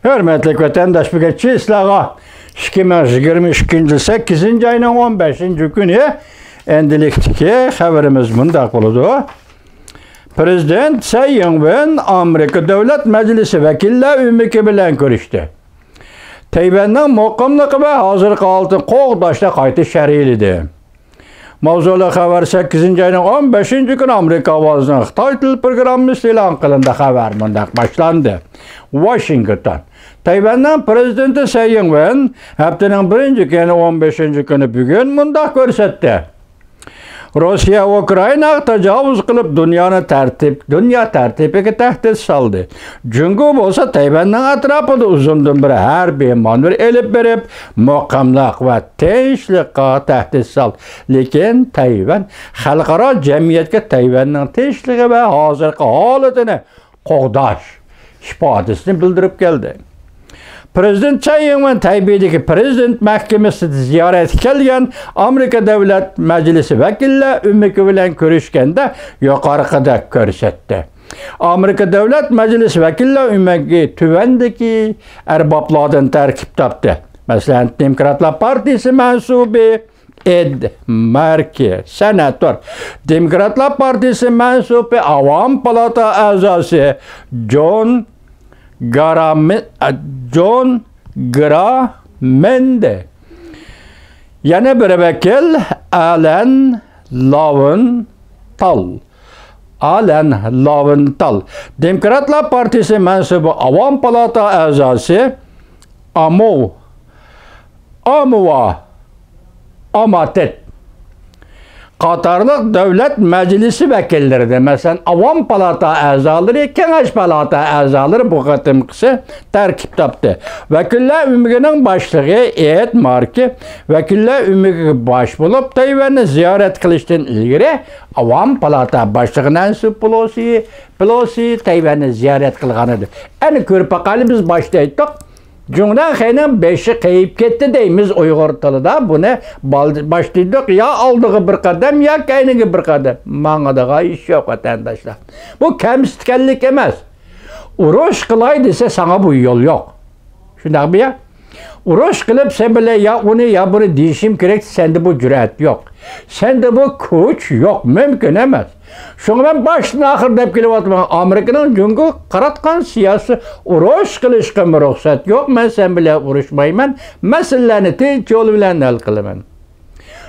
Hörmetli vatandaş, bugün Çislağa 2022 yıl 8. ayının 15. günü endilikdeki haberimiz bundaq boludu. Prezident Tsai Ing-wen Amerika Devlet Meclisi vekiller ümiki bilen görüştü. Tayvan'ın muqimligi ve hazırki altın qoğdaşta qaytı şərhiydi. Mavzulu xabar 8. ayının 15. günü Amerika avazının Xitay til programı e'lon qilindi. Xabar bundaq başlandı. Washington. Tayvan'ın prezidenti Tsai Ing-wen haftanın 1. günü 15. günü bugün bundaq ko'rsatdi. Rusya Ukrayna tecavüz kılıp dünya tertibiga tehdit saldı. Jungo bolsa Tayvan'ın etrafında uzundan beri harbiy manevr elip berip muqimlik ve tinchlikka tehdit saldı. Lekin Tayvan xalqaro jamiyatga Tayvan'ın tinchligi ve hozirgi holatini qo'g'dash ifodasini bildirib keldi. Prezident Tsai Ing-wen Taybey'deki Prezident Mahkemesi ziyaret kelgen Amerika Devlet Meclisi vekiller ümiki bilen görüşkende yukarıda görsetdi. Amerika Devlet Meclisi vekiller ümiki tüvendeki erbaplardan terkip taptı. Mesela Demokratlar Partisi mensubi Ed Markey, senatör. Demokratlar Partisi mensubi Avam Palata azası John Gramende. Yana bir vekil Alan Lowenthal. Demokratlar Partisi mensubu Avam Palata azası Amatet. Qatarlıq Devlet Meclisi vekilleri de mesela Avam Palata azaları, Kengaş Palata azaları bu qatımqısı terkip tapdı. Vekiller ümiginin başlığı Ed Markey, vekiller ümigi baş bulup Tayvan'ı ziyaret kılıştan ilgiri Avam Palata başlığı Nancy Pelosi Tayvan'ı ziyaret kılganıdır. Yani körpaqalı biz başlaydık. Cumhurdan xeynin 5'i kayıp gitti deyimiz Uyghur tılıda. Bunu başladık ya aldığı bir kadem ya kaynığı bir kadem. Mağadağa iş yok vatandaşlar. Bu kemsitkellik emez. Uruş kılay dese sana bu yol yok. Şundan bir ya. Uruş kılıp sen bile ya onu ya bunu değişim gerek, sende bu cüret yok. Sende bu kuş yok. Mümkün emez. Şunu ben başına ahır deyip gelip atmam. Amerika'nın çünkü qaratqan siyasi uruş qilishga ruxsat yok. Ben sen bile uruşmayman. Meselelerini tinch yol bilen hal qilaman.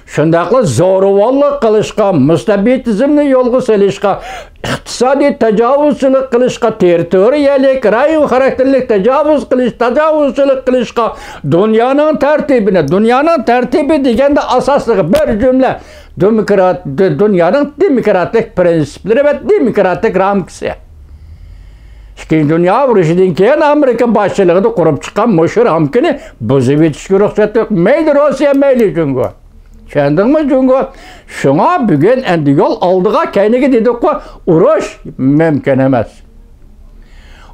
Shundaqla zo'ravonlik qilishga, mustabidizmni yo'lga solishga, iqtisodiy tajovuzchilik qilishga, territoriyalik, rayon xarakterlik tajovuzchilik qilishga, dunyoning tartibi deganda asosli bir jumla dünyanın demokratik prensipleri ve demokratik ramkisi. İkinci Dünya Uruşu'dan keyin Amerika başçılığını kurup çıkan meşhur ramkini buzib etishga ruxsat yok. Meyli Rusya, meyli Jungo. Çendin mi Jungo? Şuna bugün endi yol aldığa kaynağı dedik ki uruş mümkün emez.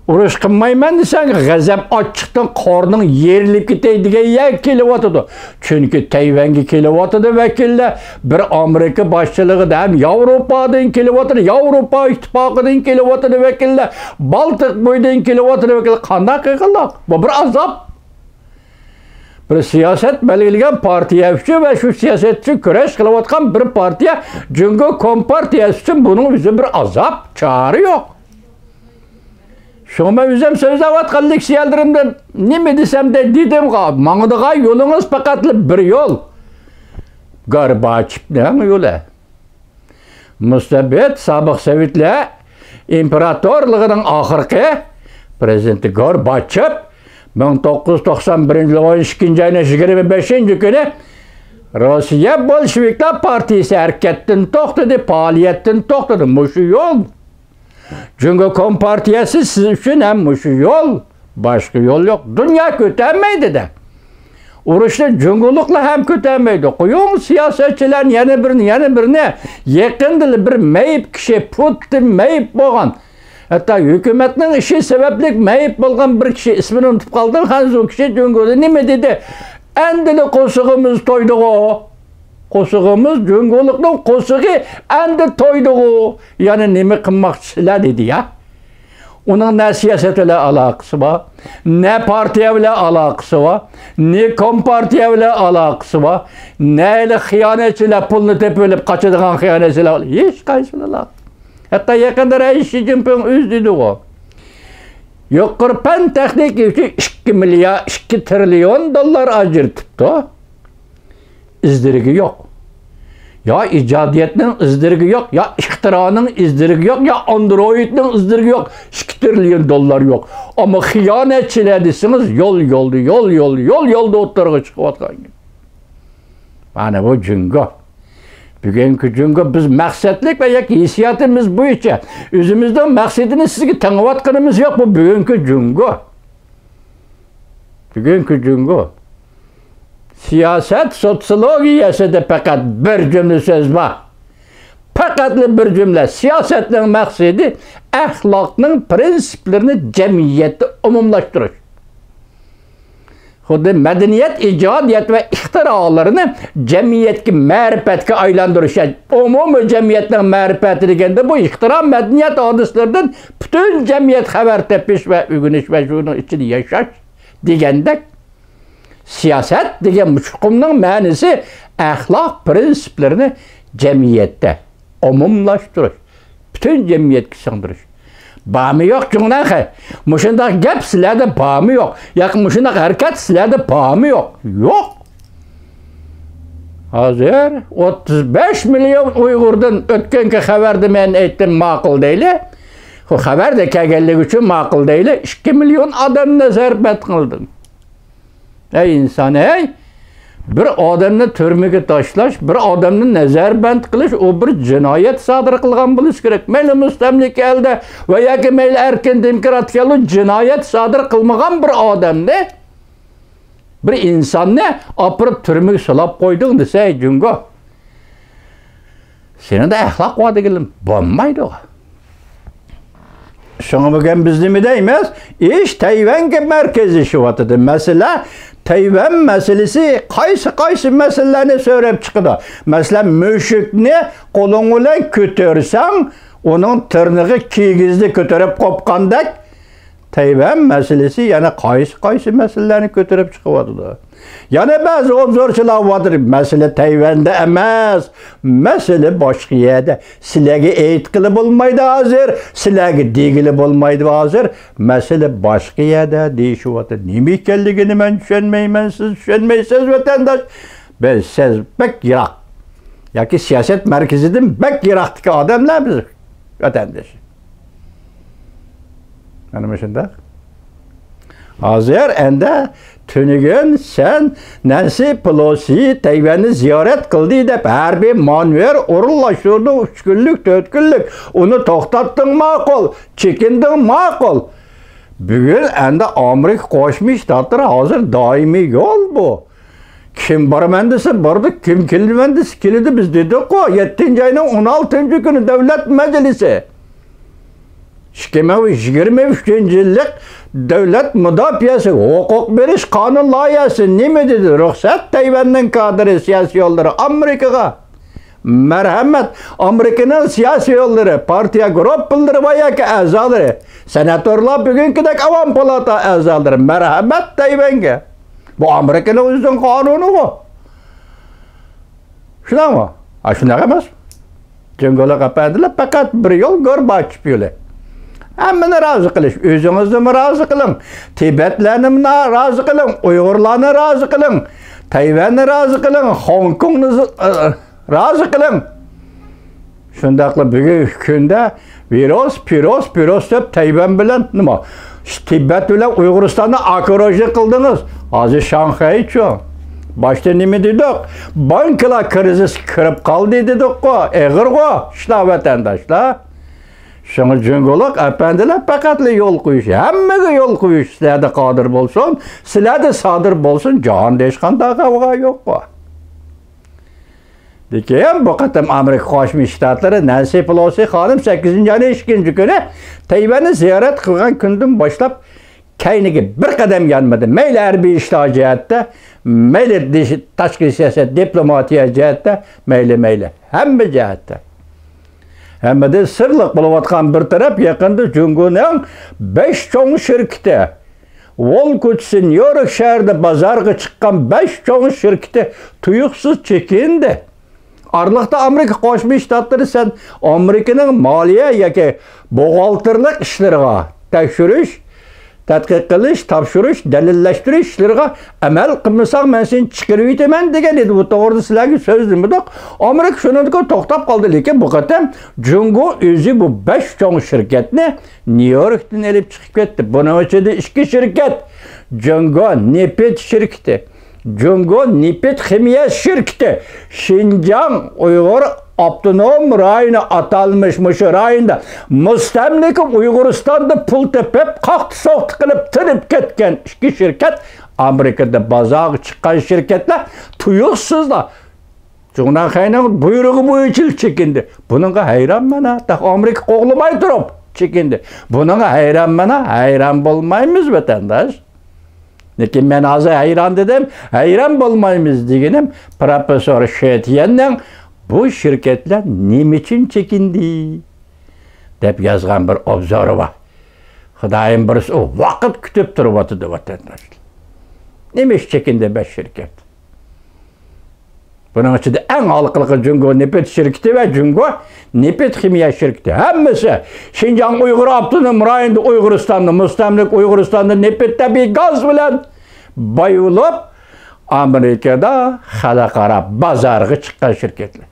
Uruş qilmayman desang g'azab ochiqdan qorning yerilib ketay degan yer kelyapti. Chunki Tayvanga kelyapti vakillar bir Amerika boshchiligida ham Yevropadan kelyapti, Yevropa ittifoqidan kelyapti vakillar, Baltiq bo'yidan kelyapti vakillar. Qanday qildiq? Bu bir azob. Bir siyaset belirleyen partiya uchun ve şu siyaset uchun kurash qilayotgan bir partiya, Jungo Kompartiyasi uchun bunun o'zi bir azap, çare yok. Şuna özüm sözlevatqanlik siyaldirimde nime desem de dedim ki mağdağa yolunuz fakat bir yol. Gorbachev ne yolu? Mustabid Sobiq Sovetlar imperatorluğunun ahirki prezidenti Gorbachev 1991 yılı 12. ayının 25. günü Rusya Bolşeviklar Partisi harekettin to'xtadi, faaliyettin to'xtadi. Muşu yol. Çünkü Kompartiyası siz için hem şu yol, başka yol yok. Dünya kötənmeydi de. Uruşda cüngülükle hem kötənmeydi. Koyun siyasetçilerin yana birine yakındılı bir meyip kişi, Putin meyip boğan. Hatta hükümetinin işi sebeplik meyip bolgan bir kişi ismini unutup kaldım. Hangi o kişi cüngülü nime dedi? Endili kosuğumuz toydu o. Qo'shig'imiz Jungo'likning qo'shig'i endi to'ydi. Yani nima qilmoqchilar dedi ya. Onun ne siyasetle alakası var, ne partiyle alakası var, ne kompartiyle alakası var, ne ile hıyanetçiyle pulunu tepelip kaçırdıgan hıyanetçiyle hiç kaysınlar. Hatta yakında Xi Jinping öz dedi o. Yukarı pen teknik için 2 trilyon dolar acırtıptı. İzdirigi yok. Ya icadiyetinin izdirigi yok, ya ihtiranın izdirigi yok, ya Android'nin izdirigi yok. 2 trilyon dolar yok. Ama hıyanetçiledisiniz yol otlarına çıkıp atkan gibi. Yani bu cüngo. Bugünkü cüngo biz məqsədlik və ya hissiyatımız bu içe. Özümüzden məqsədini sizge tanıvatkanımız yok bu bugünkü cüngo. Bugünkü cüngo. Siyaset sosyologiyası da fakat bir cümle söz var. Fakatlı bir cümle. Siyasetin məqsədi əxlaqның prinsiplerini cemiyette umumlaştırır. Xuddi medeniyet, icadiyet ve ihtiralarını cemiyetki marifetki aylandırış. Yani umumi cemiyetin marifeti degende bu ihtira medeniyet hadislerden bütün cemiyet haber tepiş ve ügünüş ve şunun içini yaşaş degende siyaset degen müşkumның manisi ahlak prensiplerini cemiyette umumlaştırış. Bütün cemiyetki sığdırış. Bağımı yok cümle. Muşunda gep silerde bağımı yok. Yakın muşunda hareket silerde bağımı yok. Yok. Hazır 35 milyon Uygur'dan ötkenki haberde men ettim makul değil. O haber de kegellik için makul değil. 2 milyon adamına zerbet kıldın. Ey insan ey. Bir adamını türmege taşlaş, bir adamını nezarband qilish, o bir cinayet sadır qilgan bo'lish kerak. Meyli mustamlik elde ve yoki meyli erkin demokratiyalı cinayet sadır qilmagan bir adamni, bir insonni apirib türmege solab qo'yding desa, jungo. Senin de ahlak var degilim, bo'lmaydi o. Şunu bugün biz nima deymiz? İş Tayvan'ga merkezleşiyotidir. Mesela Tayvan meselesi qaysi meselelerini söyleyip çıkıdı. Mesela müşükni kolun bilen kötürsen onun tırnağı kiygizli kötürüp kopkandak Tayvan meselesi yani qaysi meselelerini kötürüp çıkıvadı. Yani bazı obzorçular vardır. Mesele Tayvan'da emas. Mesele başka yerde. Silegi eğitkili bulmaydı hazır. Silegi digili bulmaydı hazır. Mesele başka yerde değişiyordu. Nimi kelligini ben düşünmeyim. Siz düşünmeyseniz vatandaş. Ben siz bek yirak. Ya ki siyaset merkezinin bek yiraktaki adamlar biz vatandaş. Yani şimdi hazır ende tünügün sen Nancy Pelosi Tayvan'ı ziyaret kıldı dep her bir manver orullaştırdı 3 günlük 4 günlük onu toxtattın makul çekindin makul bugün ende Amerika koşmuş tatır hazır daimi yol bu kim barmendisi bardı kim kilmendisi kilidi biz dedik o 7. ayının 16. günü devlet meclisi 23. yıllık devlet müdafiyası, hukuk veriş kanun layihası ne dedi? Ruhsat Tayvan'ın kadri siyasi yolları Amerika'ya. Merhamet Amerika'nın siyasi yolları, partiya grupları veya ki azaları. Senatörler bugünkü de avam palata azaları. Merhamet Tayvan'a. Bu Amerika'nın özünün kanunu bu. Şuna mı? Şuna emez. Cengole kapadılar fakat bir yol Gorbaçov yolu. Hemmini razı kılış. Özünüzü mü razı kılın? Tibetlerini mi razı kılın? Uygurlarını razı kılın? Tayvan'ı razı kılın? Hong Kong'u razı kılın? Şundaklı bugün günde piros deyip Tayvan bilen nima? Tibet bilen Uyguristan'ı akroji kıldınız. Azı Şanghay için. Başta nimi dedik? Bankalar krizis kırıp kaldı dedik o. Eğir o. İşte vatandaşlar. Şunu cüngoluk efendiler fakatlı yol koyuş. Hemmege yol koyuş. Sizlerde kadir bolsun. Sizlerde sadır bolsun. Can deşkan da kavga yok bu. Dikeyim bu katım Amerika Koşmuş Ştatları Nancy Pelosi hanım 8. ayın 2. günü Tayvan'ı ziyaret kılgan gündün başlap kaynigi bir kadem yanmadı. Meyli harbiy iştah cihette, meyli tashqi siyaset, diplomatiya cihette, meyli. Hemme cihette. Hem de sırlık buluvatkan bir taraf yakında Cungu'nun 5 çoğun şirketi. Ol kutusu New York şehirde bazarga çıkan 5 çoğun şirketi tuyuksuz çekindi. Arlıqda Amerika Qo'shma Shtatları sen Amerika'nın maliye yoki buğaltırlık işlariga tekshirish, tadqiq qilish, topshirish, dalillashtirish ishlariga amal qilmasak men seni chiqarib yetaman degan edi. Bu to'g'rida sizlarga so'z demoqda. Amerika shundan to'xtab qoldi, lekin bu qatam Jungo o'zi bu 5 cho'ng shirkatni New Yorkdan olib chiqib ketdi. Buning ichida 2 shirkat Jungo Nefet shirkati, Jungo Nefet Ximiya şirketi, Şinjan Uygur Abdunum rayonu atalmış şu rayonda müstemlike Uyguristan'da pul tepip kalktı soğuktu kılıp tırıp ketken 2 şirket Amerika'da bazar çıkan şirketler tuyuksuzlar. Cuna kaynak buyruğu bu için çekindi. Bununla hayran bana. Amerika koğlamay durup çekindi. Bununla hayran bana. Hayran bulmayımız vatandaş. Lekin ben azı hayran dedim, hayran bulmayımız degenim Profesör Şetiyen'den bu şirketler niçin çekindi dep yazgan bir obzoru var. Xudayım birisi o vakit kütüp turbatıdı vatandaşlar. Nimiş çekindi 5 şirket? Bunun içinde en halkılığı Jungo Nefet şirketi ve Jungo Nefet Ximiya şirketi. Hemmisi Şinjan Uygur Abdunum rayonunda Uyguristan'da, müstemlik Uyguristan'da Nefet'te bir gaz bilen bayılıp Amerika'da halkara bazarga çıkan şirketler.